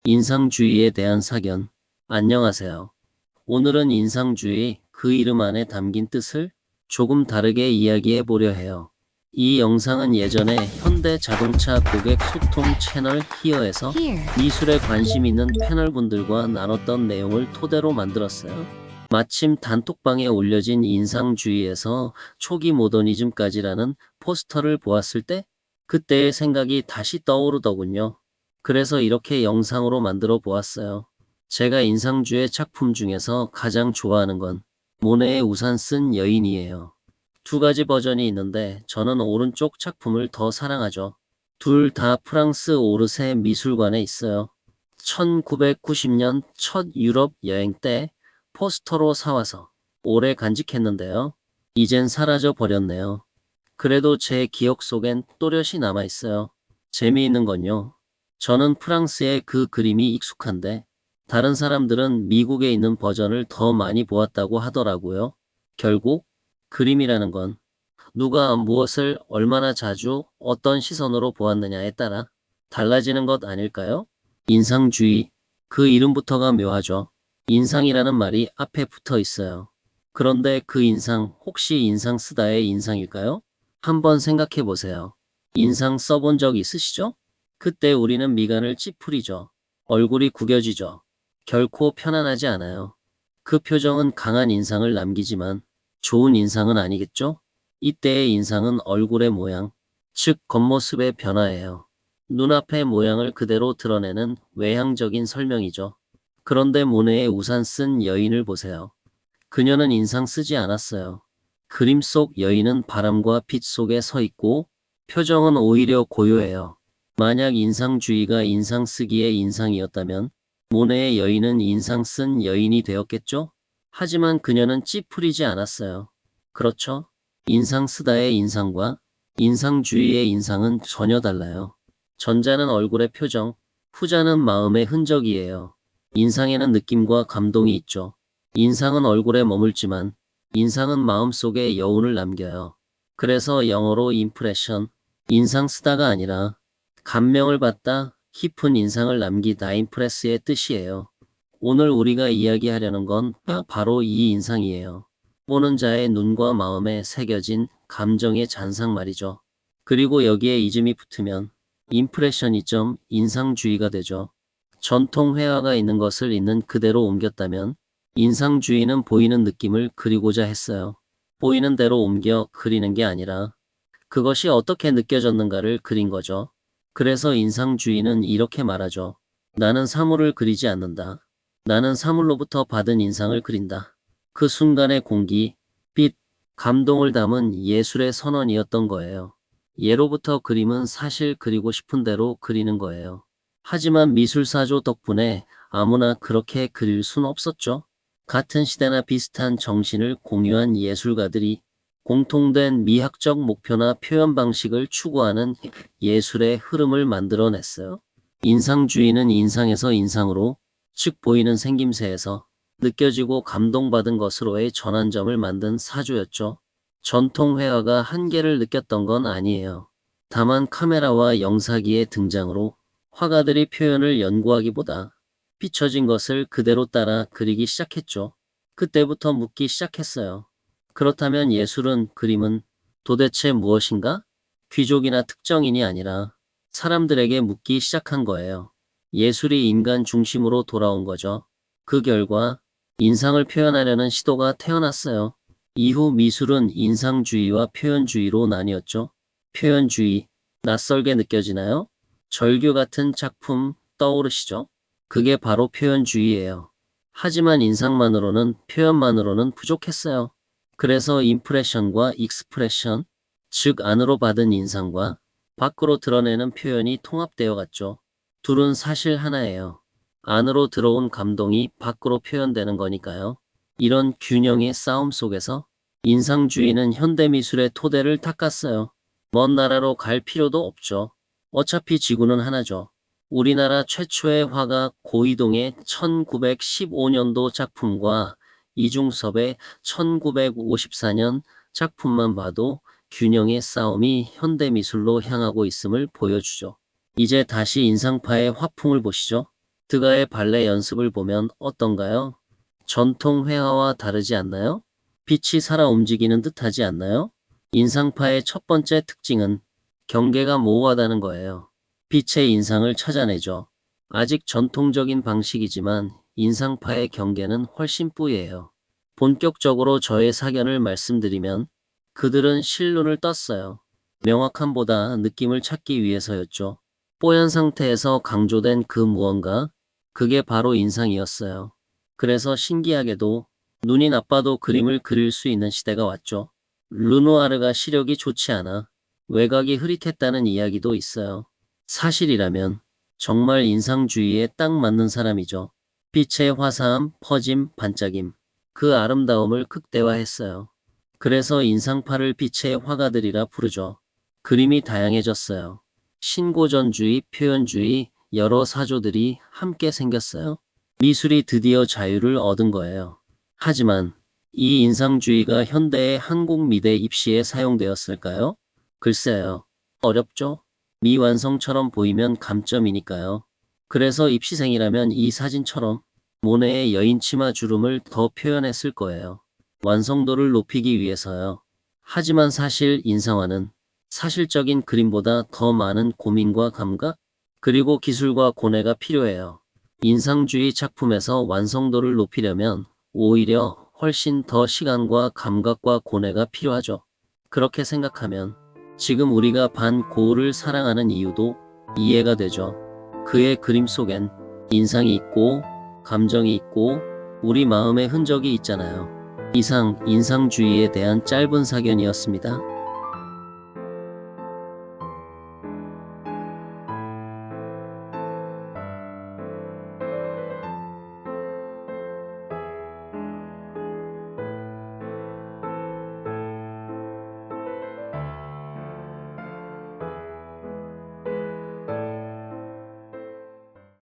인상주의에 대한 사견. 안녕하세요. 오늘은 인상주의, 그 이름 안에 담긴 뜻을 조금 다르게 이야기해 보려 해요. 이 영상은 예전에 현대자동차 고객 소통 채널 히어에서 미술에 관심 있는 패널분들과 나눴던 내용을 토대로 만들었어요. 마침 단톡방에 올려진 인상주의에서 초기 모더니즘까지라는 포스터를 보았을 때 그때의 생각이 다시 떠오르더군요. 그래서 이렇게 영상으로 만들어 보았어요. 제가 인상주의 작품 중에서 가장 좋아하는 건 모네의 우산 쓴 여인이에요. 두 가지 버전이 있는데 저는 오른쪽 작품을 더 사랑하죠. 둘 다 프랑스 오르세 미술관에 있어요. 1990년 첫 유럽 여행 때 포스터로 사와서 오래 간직했는데요. 이젠 사라져 버렸네요. 그래도 제 기억 속엔 또렷이 남아있어요. 재미있는 건요. 저는 프랑스의 그 그림이 익숙한데 다른 사람들은 미국에 있는 버전을 더 많이 보았다고 하더라고요. 결국 그림이라는 건 누가 무엇을 얼마나 자주 어떤 시선으로 보았느냐에 따라 달라지는 것 아닐까요? 인상주의. 그 이름부터가 묘하죠. 인상이라는 말이 앞에 붙어 있어요. 그런데 그 인상 혹시 인상 쓰다의 인상일까요? 한번 생각해 보세요. 인상 써본 적 있으시죠? 그때 우리는 미간을 찌푸리죠. 얼굴이 구겨지죠. 결코 편안하지 않아요. 그 표정은 강한 인상을 남기지만 좋은 인상은 아니겠죠? 이때의 인상은 얼굴의 모양, 즉 겉모습의 변화예요. 눈앞의 모양을 그대로 드러내는 외향적인 설명이죠. 그런데 모네의 우산 쓴 여인을 보세요. 그녀는 인상 쓰지 않았어요. 그림 속 여인은 바람과 빛 속에 서 있고 표정은 오히려 고요해요. 만약 인상주의가 인상 쓰기의 인상이었다면 모네의 여인은 인상 쓴 여인이 되었겠죠? 하지만 그녀는 찌푸리지 않았어요. 그렇죠? 인상 쓰다의 인상과 인상주의의 인상은 전혀 달라요. 전자는 얼굴의 표정, 후자는 마음의 흔적이에요. 인상에는 느낌과 감동이 있죠. 인상은 얼굴에 머물지만 인상은 마음속에 여운을 남겨요. 그래서 영어로 임프레션, 인상 쓰다가 아니라 감명을 받다, 깊은 인상을 남기다 임프레스의 뜻이에요. 오늘 우리가 이야기하려는 건 바로 이 인상이에요. 보는 자의 눈과 마음에 새겨진 감정의 잔상 말이죠. 그리고 여기에 이즘이 붙으면 임프레셔니즘 인상주의가 되죠. 전통 회화가 있는 것을 있는 그대로 옮겼다면 인상주의는 보이는 느낌을 그리고자 했어요. 보이는 대로 옮겨 그리는 게 아니라 그것이 어떻게 느껴졌는가를 그린 거죠. 그래서 인상주의는 이렇게 말하죠. 나는 사물을 그리지 않는다. 나는 사물로부터 받은 인상을 그린다. 그 순간의 공기, 빛, 감동을 담은 예술의 선언이었던 거예요. 예로부터 그림은 사실 그리고 싶은 대로 그리는 거예요. 하지만 미술사조 덕분에 아무나 그렇게 그릴 순 없었죠. 같은 시대나 비슷한 정신을 공유한 예술가들이 공통된 미학적 목표나 표현 방식을 추구하는 예술의 흐름을 만들어냈어요. 인상주의는 인상에서 인상으로, 즉 보이는 생김새에서 느껴지고 감동받은 것으로의 전환점을 만든 사조였죠. 전통 회화가 한계를 느꼈던 건 아니에요. 다만 카메라와 영사기의 등장으로 화가들이 표현을 연구하기보다 비춰진 것을 그대로 따라 그리기 시작했죠. 그때부터 묻기 시작했어요. 그렇다면 예술은, 그림은 도대체 무엇인가? 귀족이나 특정인이 아니라 사람들에게 묻기 시작한 거예요. 예술이 인간 중심으로 돌아온 거죠. 그 결과 인상을 표현하려는 시도가 태어났어요. 이후 미술은 인상주의와 표현주의로 나뉘었죠. 표현주의, 낯설게 느껴지나요? 절규 같은 작품 떠오르시죠? 그게 바로 표현주의예요. 하지만 인상만으로는, 표현만으로는 부족했어요. 그래서 임프레션과 익스프레션, 즉 안으로 받은 인상과 밖으로 드러내는 표현이 통합되어 갔죠. 둘은 사실 하나예요. 안으로 들어온 감동이 밖으로 표현되는 거니까요. 이런 균형의 싸움 속에서 인상주의는 현대미술의 토대를 닦았어요. 먼 나라로 갈 필요도 없죠. 어차피 지구는 하나죠. 우리나라 최초의 화가 고이동의 1915년도 작품과 이중섭의 1954년 작품만 봐도 균형의 싸움이 현대미술로 향하고 있음을 보여주죠. 이제 다시 인상파의 화풍을 보시죠. 드가의 발레 연습을 보면 어떤가요? 전통 회화와 다르지 않나요? 빛이 살아 움직이는 듯 하지 않나요? 인상파의 첫 번째 특징은 경계가 모호하다는 거예요. 빛의 인상을 찾아내죠. 아직 전통적인 방식이지만 인상파의 경계는 훨씬 뿌예요. 본격적으로 저의 사견을 말씀드리면 그들은 실눈을 떴어요. 명확함보다 느낌을 찾기 위해서였죠. 뽀얀 상태에서 강조된 그 무언가, 그게 바로 인상이었어요. 그래서 신기하게도 눈이 나빠도 그림을 그릴 수 있는 시대가 왔죠. 르누아르가 시력이 좋지 않아 외곽이 흐릿했다는 이야기도 있어요. 사실이라면 정말 인상주의에 딱 맞는 사람이죠. 빛의 화사함, 퍼짐, 반짝임. 그 아름다움을 극대화했어요. 그래서 인상파를 빛의 화가들이라 부르죠. 그림이 다양해졌어요. 신고전주의, 표현주의, 여러 사조들이 함께 생겼어요. 미술이 드디어 자유를 얻은 거예요. 하지만 이 인상주의가 현대의 한국 미대 입시에 사용되었을까요? 글쎄요. 어렵죠? 미완성처럼 보이면 감점이니까요. 그래서 입시생이라면 이 사진처럼 모네의 여인 치마 주름을 더 표현했을 거예요. 완성도를 높이기 위해서요. 하지만 사실 인상화는 사실적인 그림보다 더 많은 고민과 감각, 그리고 기술과 고뇌가 필요해요. 인상주의 작품에서 완성도를 높이려면 오히려 훨씬 더 시간과 감각과 고뇌가 필요하죠. 그렇게 생각하면 지금 우리가 반 고흐를 사랑하는 이유도 이해가 되죠. 그의 그림 속엔 인상이 있고 감정이 있고 우리 마음의 흔적이 있잖아요. 이상 인상주의에 대한 짧은 사견이었습니다.